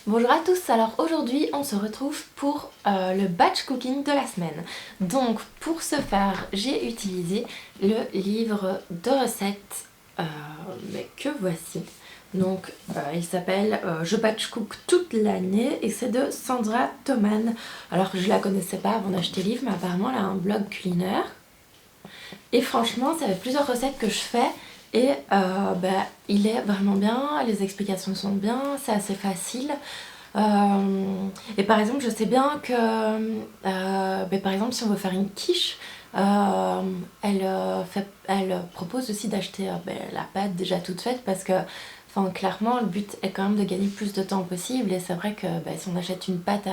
Bonjour à tous, alors aujourd'hui on se retrouve pour le batch cooking de la semaine. Donc pour ce faire, j'ai utilisé le livre de recettes mais que voici. Donc il s'appelle Je batch cook toute l'année et c'est de Sandra Thoman. Alors je la connaissais pas avant d'acheter le livre, mais apparemment elle a un blog culinaire. Et franchement, ça fait plusieurs recettes que je fais. Et il est vraiment bien, les explications sont bien, c'est assez facile. Et par exemple, je sais bien que par exemple, si on veut faire une quiche, elle propose aussi d'acheter la pâte déjà toute faite parce que clairement, le but est quand même de gagner le plus de temps possible. Et c'est vrai que si on achète une pâte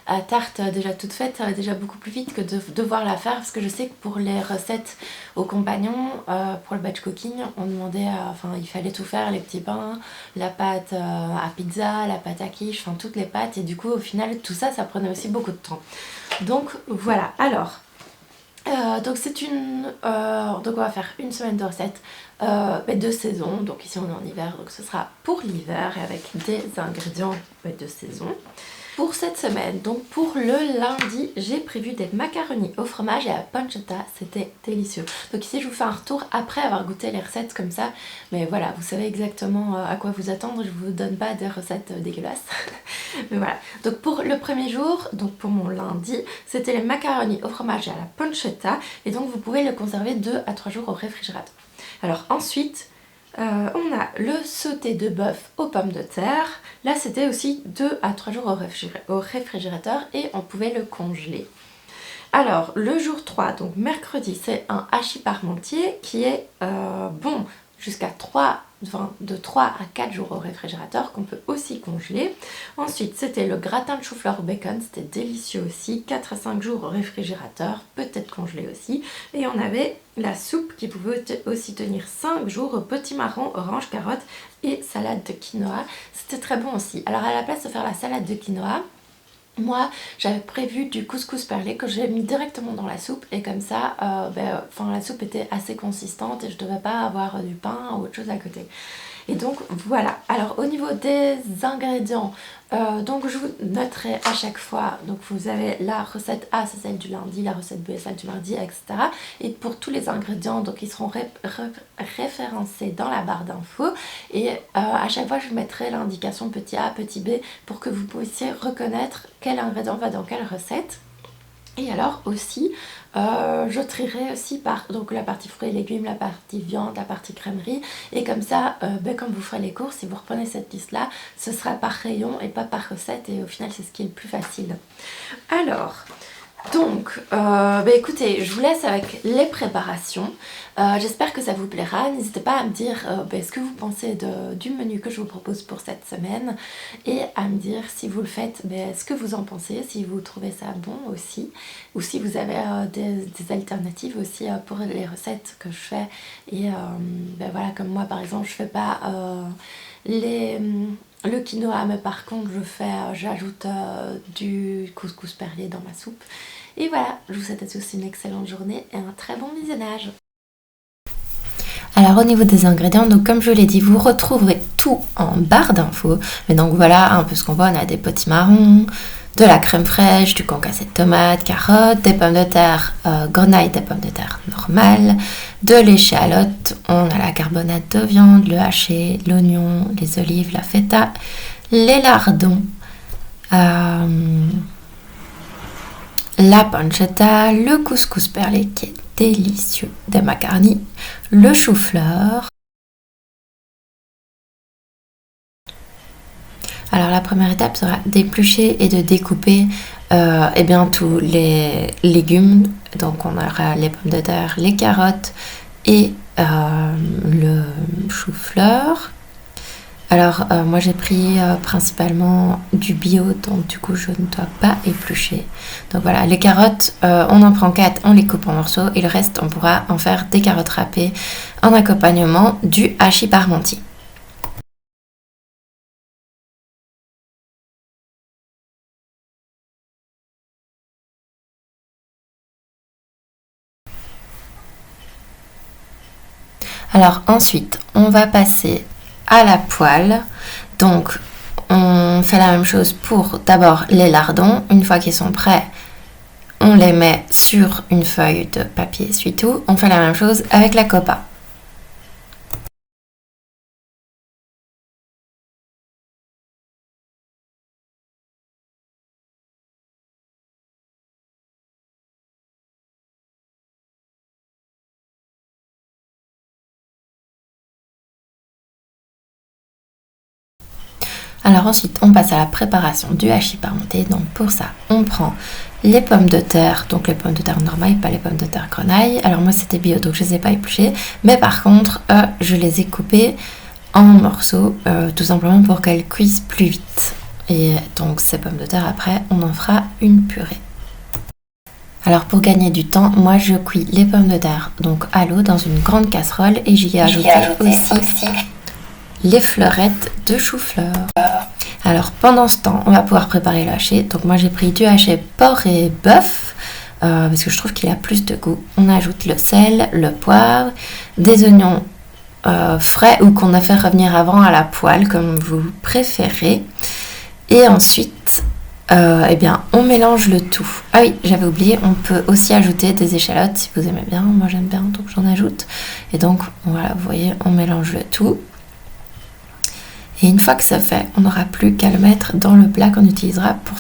à tarte déjà toute faite, ça va déjà beaucoup plus vite que de devoir la faire. Parce que je sais que pour les recettes aux compagnons, pour le batch cooking, on demandait, il fallait tout faire, les petits pains, la pâte à pizza, la pâte à quiche, toutes les pâtes. Et du coup, au final, tout ça, ça prenait aussi beaucoup de temps. Donc voilà, alors... donc on va faire une semaine de recettes de saison. Donc ici on est en hiver, donc ce sera pour l'hiver et avec des ingrédients de saison. Pour cette semaine, donc pour le lundi, j'ai prévu des macaronis au fromage et à la pancetta, c'était délicieux. Donc ici je vous fais un retour après avoir goûté les recettes comme ça, mais voilà, vous savez exactement à quoi vous attendre, je vous donne pas des recettes dégueulasses. Mais voilà, donc pour le premier jour, donc pour mon lundi, c'était les macaronis au fromage et à la pancetta, et donc vous pouvez le conserver 2 à 3 jours au réfrigérateur. Alors ensuite, on a le sauté de bœuf aux pommes de terre. Là, c'était aussi 2 à 3 jours au réfrigérateur et on pouvait le congeler. Alors, le jour 3, donc mercredi, c'est un hachis parmentier qui est bon jusqu'à de 3 à 4 jours au réfrigérateur, qu'on peut aussi congeler. Ensuite, c'était le gratin de chou-fleur au bacon, c'était délicieux aussi, 4 à 5 jours au réfrigérateur, peut-être congelé aussi. Et on avait la soupe qui pouvait aussi tenir 5 jours au petit marron, orange, carotte et salade de quinoa. C'était très bon aussi. Alors à la place de faire la salade de quinoa, moi j'avais prévu du couscous perlé que j'ai mis directement dans la soupe et comme ça la soupe était assez consistante et je devais pas avoir du pain ou autre chose à côté. Et donc voilà, alors au niveau des ingrédients, donc je vous noterai à chaque fois, donc vous avez la recette A, c'est celle du lundi, la recette B, celle du mardi, etc. Et pour tous les ingrédients, donc ils seront référencés dans la barre d'infos. Et à chaque fois je vous mettrai l'indication petit A, petit B pour que vous puissiez reconnaître quel ingrédient va dans quelle recette. Et alors aussi, je trierai aussi par donc la partie fruits et légumes, la partie viande, la partie crèmerie. Et comme ça, quand vous ferez les courses, si vous reprenez cette liste-là, ce sera par rayon et pas par recette. Et au final, c'est ce qui est le plus facile. Alors... Donc, écoutez, je vous laisse avec les préparations. J'espère que ça vous plaira. N'hésitez pas à me dire ce que vous pensez du menu que je vous propose pour cette semaine et à me dire si vous le faites, ce que vous en pensez, si vous trouvez ça bon aussi ou si vous avez des alternatives aussi pour les recettes que je fais. Et voilà, comme moi par exemple, je fais pas le quinoa, mais par contre j'ajoute du couscous perlé dans ma soupe. Et voilà, je vous souhaite à tous une excellente journée et un très bon visionnage. Alors au niveau des ingrédients, donc comme je l'ai dit, vous retrouverez tout en barre d'infos. Mais donc voilà un peu ce qu'on voit, on a des potimarrons, de la crème fraîche, du concassé de tomates, carottes, des pommes de terre grenaille, des pommes de terre normales, de l'échalote, on a la carbonate de viande, le haché, l'oignon, les olives, la feta, les lardons, la pancetta, le couscous perlé qui est délicieux, des macaronis, le chou-fleur. Alors la première étape sera d'éplucher et de découper tous les légumes. Donc on aura les pommes de terre, les carottes et le chou-fleur. Alors moi j'ai pris principalement du bio, donc du coup je ne dois pas éplucher. Donc voilà, les carottes, on en prend 4, on les coupe en morceaux et le reste on pourra en faire des carottes râpées en accompagnement du hachis parmentier. Alors ensuite, on va passer à la poêle. Donc, on on fait la même chose pour d'abord les lardons. Une fois qu'ils sont prêts, on les met sur une feuille de papier essuie-tout. On fait la même chose avec la copa. Alors ensuite, on passe à la préparation du hachis parmentier. Donc pour ça, on prend les pommes de terre, donc les pommes de terre normales, pas les pommes de terre grenaille. Alors moi c'était bio, donc je les ai pas épluchées, mais par contre, je les ai coupées en morceaux, tout simplement pour qu'elles cuisent plus vite. Et donc ces pommes de terre, après, on en fera une purée. Alors pour gagner du temps, moi je cuis les pommes de terre donc à l'eau dans une grande casserole et j'y ai ajouté aussi les fleurettes de chou-fleur. Alors pendant ce temps, on va pouvoir préparer le haché. Donc moi j'ai pris du haché porc et bœuf parce que je trouve qu'il a plus de goût. On ajoute le sel, le poivre, des oignons frais ou qu'on a fait revenir avant à la poêle comme vous préférez. Et ensuite, eh bien, on mélange le tout. Ah oui, j'avais oublié, on peut aussi ajouter des échalotes si vous aimez bien. Moi j'aime bien, donc j'en ajoute. Et donc voilà, vous voyez, on mélange le tout. Et une fois que c'est fait, on n'aura plus qu'à le mettre dans le plat qu'on utilisera pour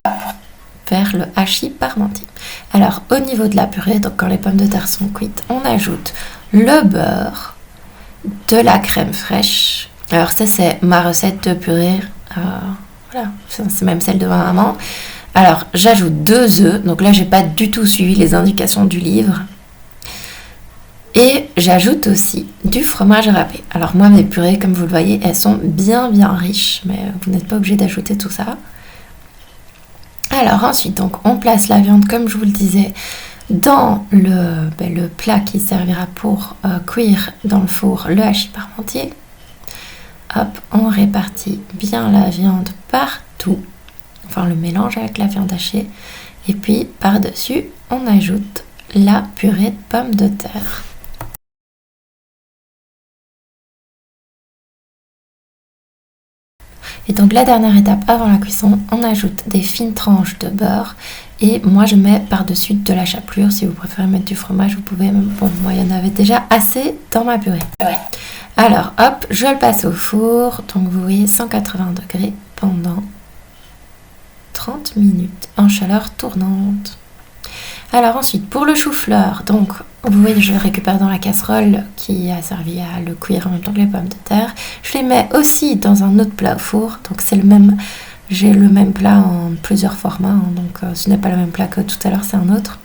faire le hachis parmentier. Alors, au niveau de la purée, donc quand les pommes de terre sont cuites, on ajoute le beurre, de la crème fraîche. Alors ça, c'est ma recette de purée. Voilà, c'est même celle de ma maman. Alors, j'ajoute 2 œufs. Donc là, j'ai pas du tout suivi les indications du livre. Et j'ajoute aussi du fromage râpé. Alors moi, mes purées, comme vous le voyez, elles sont bien riches, mais vous n'êtes pas obligé d'ajouter tout ça. Alors ensuite, donc, on place la viande, comme je vous le disais, dans le plat qui servira pour cuire dans le four le hachis parmentier. Hop, on répartit bien la viande partout. Enfin, le mélange avec la viande hachée. Et puis, par-dessus, on ajoute la purée de pommes de terre. Et donc la dernière étape avant la cuisson, on ajoute des fines tranches de beurre et moi je mets par-dessus de la chapelure. Si vous préférez mettre du fromage, vous pouvez. Bon, moi il y en avait déjà assez dans ma purée. Ouais. Alors hop, je le passe au four. Donc vous voyez 180 degrés pendant 30 minutes en chaleur tournante. Alors ensuite, pour le chou-fleur, donc vous voyez, je le récupère dans la casserole qui a servi à le cuire en même temps que les pommes de terre. Je les mets aussi dans un autre plat au four, donc c'est le même, j'ai le même plat en plusieurs formats, hein, donc ce n'est pas le même plat que tout à l'heure, c'est un autre.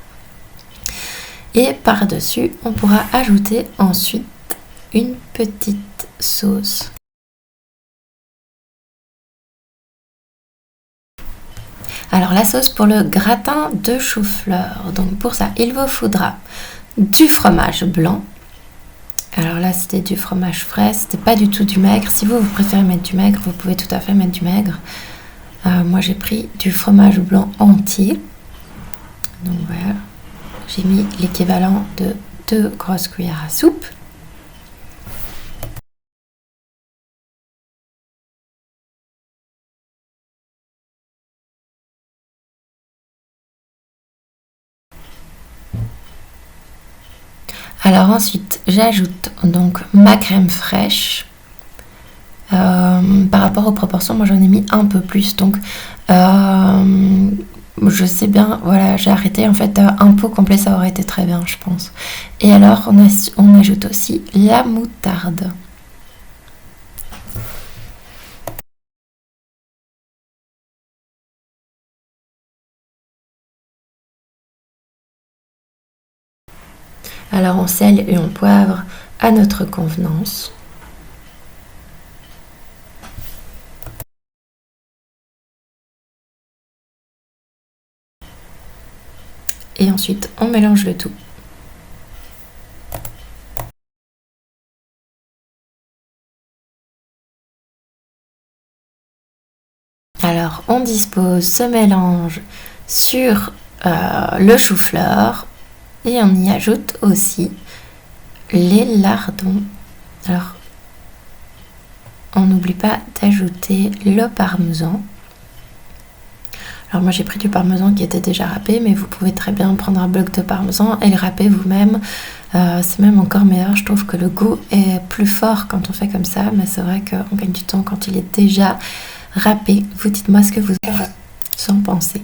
Et par-dessus, on pourra ajouter ensuite une petite sauce. Alors la sauce pour le gratin de chou-fleur. Donc pour ça, il vous faudra du fromage blanc. Alors là, c'était du fromage frais, c'était pas du tout du maigre. Si vous préférez mettre du maigre, vous pouvez tout à fait mettre du maigre. Moi, j'ai pris du fromage blanc entier. Donc voilà, j'ai mis l'équivalent de 2 grosses cuillères à soupe. Alors ensuite, j'ajoute donc ma crème fraîche. Par rapport aux proportions, moi j'en ai mis un peu plus. Donc je sais bien, voilà, j'ai arrêté. En fait, un pot complet, ça aurait été très bien, je pense. Et alors, on ajoute aussi la moutarde. Alors on sel et on poivre à notre convenance. Et ensuite on mélange le tout. Alors on dispose ce mélange sur le chou-fleur. Et on y ajoute aussi les lardons. Alors, on n'oublie pas d'ajouter le parmesan. Alors moi j'ai pris du parmesan qui était déjà râpé, mais vous pouvez très bien prendre un bloc de parmesan et le râper vous-même. C'est même encore meilleur, je trouve que le goût est plus fort quand on fait comme ça, mais c'est vrai qu'on gagne du temps quand il est déjà râpé. Vous dites-moi ce que vous en pensez.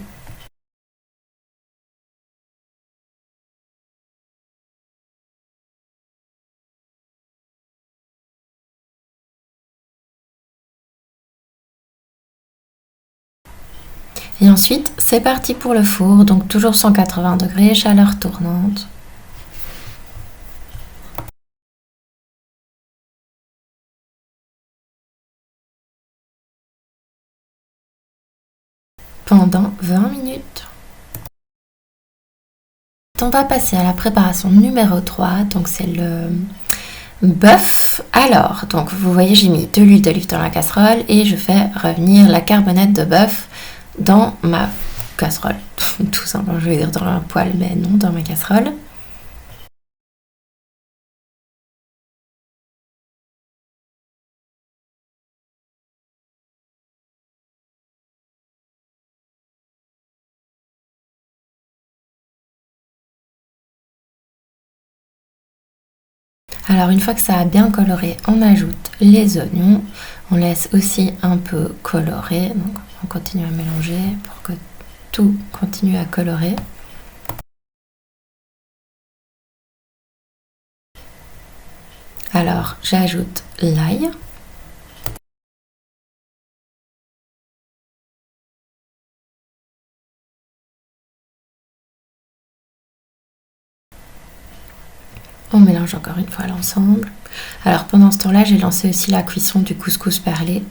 Et ensuite, c'est parti pour le four, donc toujours 180 degrés, chaleur tournante. Pendant 20 minutes. On va passer à la préparation numéro 3, donc c'est le bœuf. Alors, donc vous voyez, j'ai mis de l'huile d'olive dans la casserole et je fais revenir la carbonate de bœuf dans ma casserole. Tout simplement, je vais dire dans la poêle, mais non, dans ma casserole. Alors une fois que ça a bien coloré, on ajoute les oignons. On laisse aussi un peu colorer. Donc on continue à mélanger pour que tout continue à colorer. Alors j'ajoute l'ail. On mélange encore une fois l'ensemble. Alors pendant ce temps-là, j'ai lancé aussi la cuisson du couscous perlé.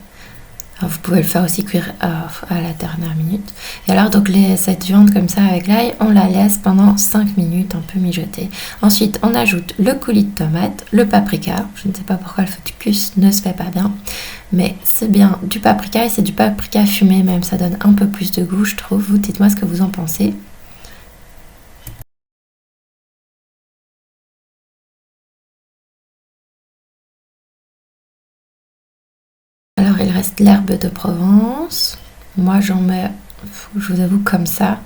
Alors, vous pouvez le faire aussi cuire à la dernière minute. Et alors donc cette viande comme ça avec l'ail, on la laisse pendant 5 minutes un peu mijoter. Ensuite, on ajoute le coulis de tomate, le paprika. Je ne sais pas pourquoi le focus ne se fait pas bien, mais c'est bien du paprika et c'est du paprika fumé même. Ça donne un peu plus de goût, je trouve. Vous dites-moi ce que vous en pensez. Alors il reste l'herbe de Provence. Moi j'en mets, je vous avoue comme ça.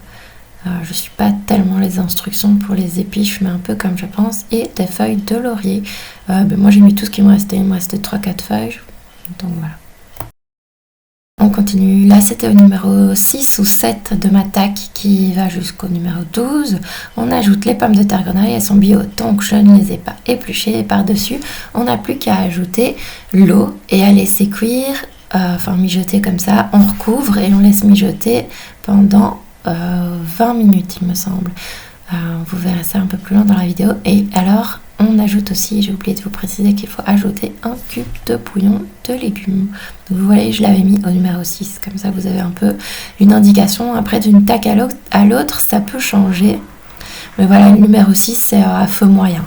Je ne suis pas tellement les instructions pour les épices, je mets un peu comme je pense. Et des feuilles de laurier. Moi j'ai mis tout ce qui me restait. Il me restait 3-4 feuilles. Donc voilà. On continue. Là c'était au numéro 6 ou 7 de ma tac qui va jusqu'au numéro 12. On ajoute les pommes de terre grenaille, elles sont bio, donc je ne les ai pas épluchées. Et par-dessus, on n'a plus qu'à ajouter l'eau et à laisser cuire, mijoter comme ça. On recouvre et on laisse mijoter pendant 20 minutes, il me semble. Vous verrez ça un peu plus loin dans la vidéo. Et alors, on ajoute aussi, j'ai oublié de vous préciser qu'il faut ajouter un cube de bouillon de légumes. Donc vous voyez, je l'avais mis au numéro 6. Comme ça, vous avez un peu une indication. Après, d'une tac à l'autre, ça peut changer. Mais voilà, le numéro 6, c'est à feu moyen.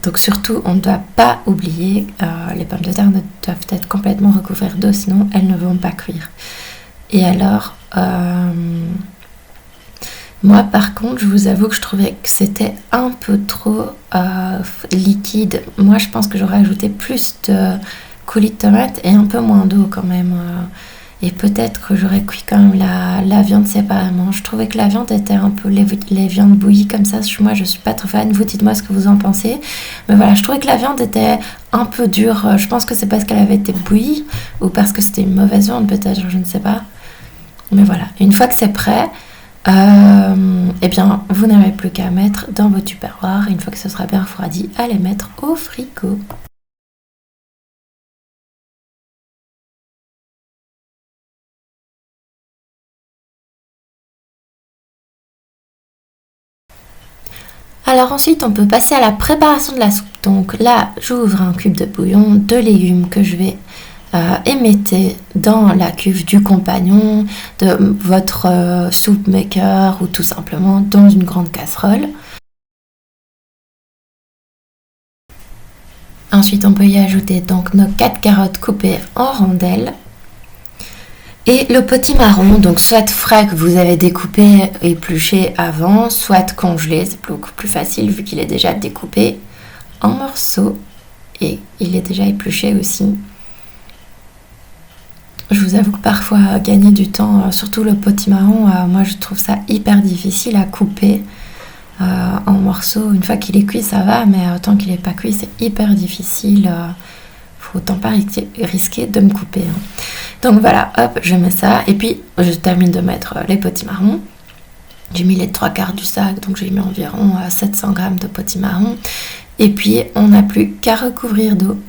Donc surtout, on ne doit pas oublier, les pommes de terre ne doivent être complètement recouvertes d'eau, sinon elles ne vont pas cuire. Et alors, moi par contre, je vous avoue que je trouvais que c'était un peu trop liquide. Moi, je pense que j'aurais ajouté plus de coulis de tomate et un peu moins d'eau quand même. Et peut-être que j'aurais cuit quand même la viande séparément. Je trouvais que la viande était un peu les viandes bouillies comme ça. Moi, je suis pas trop fan. Vous dites-moi ce que vous en pensez. Mais voilà, je trouvais que la viande était un peu dure. Je pense que c'est parce qu'elle avait été bouillie ou parce que c'était une mauvaise viande peut-être, je ne sais pas. Mais voilà, une fois que c'est prêt, eh bien, vous n'avez plus qu'à mettre dans vos tupperwares. Une fois que ce sera bien refroidi, à les mettre au frigo. Alors ensuite, on peut passer à la préparation de la soupe. Donc là, j'ouvre un cube de bouillon, de légumes que je vais émettre dans la cuve du compagnon, de votre soup maker ou tout simplement dans une grande casserole. Ensuite, on peut y ajouter donc nos 4 carottes coupées en rondelles. Et le potimarron, donc soit frais que vous avez découpé et épluché avant, soit congelé, c'est beaucoup plus facile vu qu'il est déjà découpé en morceaux et il est déjà épluché aussi. Je vous avoue que parfois gagner du temps, surtout le potimarron, moi je trouve ça hyper difficile à couper en morceaux. Une fois qu'il est cuit ça va, mais tant qu'il n'est pas cuit c'est hyper difficile. Faut autant pas risquer de me couper. Hein. Donc voilà, hop, je mets ça et puis je termine de mettre les potimarrons. J'ai mis les 3/4 du sac, donc j'ai mis environ 700 g de potimarron. Et puis on n'a plus qu'à recouvrir d'eau.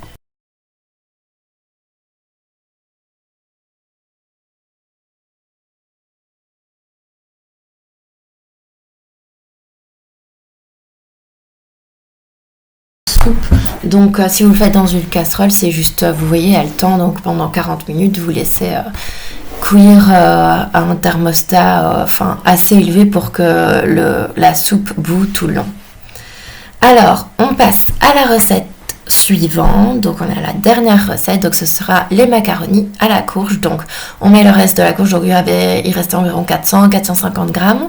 Donc si vous le faites dans une casserole, c'est juste, vous voyez, elle tend, donc pendant 40 minutes, vous laissez cuire à un thermostat assez élevé pour que la soupe bout tout le long. Alors, on passe à la recette suivante. Donc on a la dernière recette, donc ce sera les macaronis à la courge. Donc on met le reste de la courge, donc il restait environ 400-450 grammes.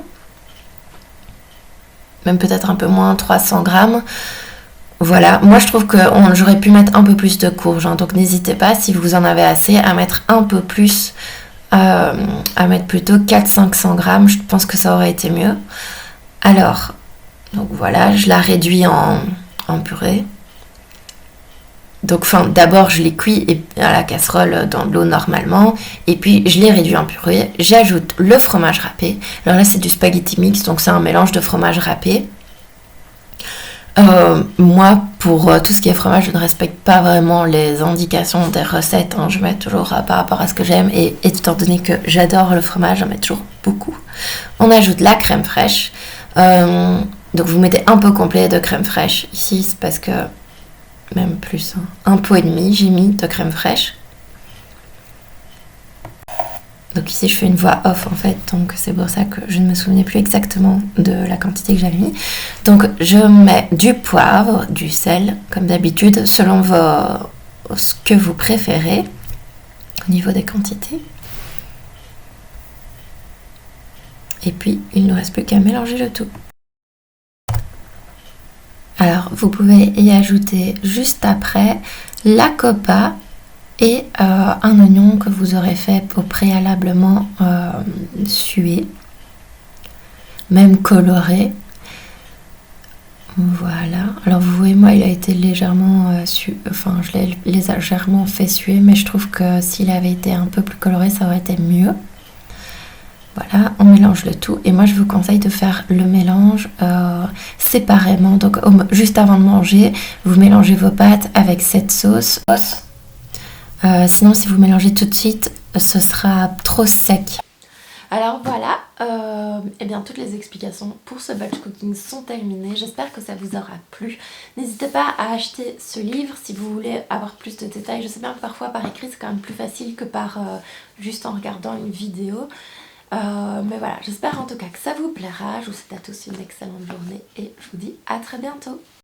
Même peut-être un peu moins, 300 grammes. Voilà, moi je trouve que j'aurais pu mettre un peu plus de courge, hein, donc n'hésitez pas si vous en avez assez à mettre un peu plus, à mettre plutôt 400-500 grammes, je pense que ça aurait été mieux. Alors, donc voilà, je la réduis en purée. Donc d'abord je l'ai cuit à la casserole dans de l'eau normalement, et puis je l'ai réduit en purée. J'ajoute le fromage râpé, alors là c'est du spaghetti mix, donc c'est un mélange de fromage râpé. Moi, pour tout ce qui est fromage, je ne respecte pas vraiment les indications des recettes. Hein. Je mets toujours par rapport à ce que j'aime. Et étant donné que j'adore le fromage, j'en mets toujours beaucoup. On ajoute la crème fraîche. Donc vous mettez un pot complet de crème fraîche. Ici, c'est parce que, même plus, hein, 1,5 pot j'ai mis de crème fraîche. Donc ici je fais une voix off en fait, donc c'est pour ça que je ne me souvenais plus exactement de la quantité que j'avais mis. Donc je mets du poivre, du sel, comme d'habitude, selon ce que vous préférez au niveau des quantités. Et puis il ne reste plus qu'à mélanger le tout. Alors vous pouvez y ajouter juste après la copa et un oignon que vous aurez fait préalablement suer, même coloré. Voilà. Alors vous voyez, moi il a été légèrement je l'ai légèrement fait suer, mais je trouve que s'il avait été un peu plus coloré, ça aurait été mieux. Voilà, on mélange le tout et moi je vous conseille de faire le mélange séparément. Donc juste avant de manger, vous mélangez vos pâtes avec cette sauce. Sinon si vous mélangez tout de suite, ce sera trop sec. Alors voilà, et bien toutes les explications pour ce batch cooking sont terminées. J'espère que ça vous aura plu. N'hésitez pas à acheter ce livre si vous voulez avoir plus de détails. Je sais bien que parfois par écrit c'est quand même plus facile que par juste en regardant une vidéo. Mais voilà, j'espère en tout cas que ça vous plaira. Je vous souhaite à tous une excellente journée et je vous dis à très bientôt.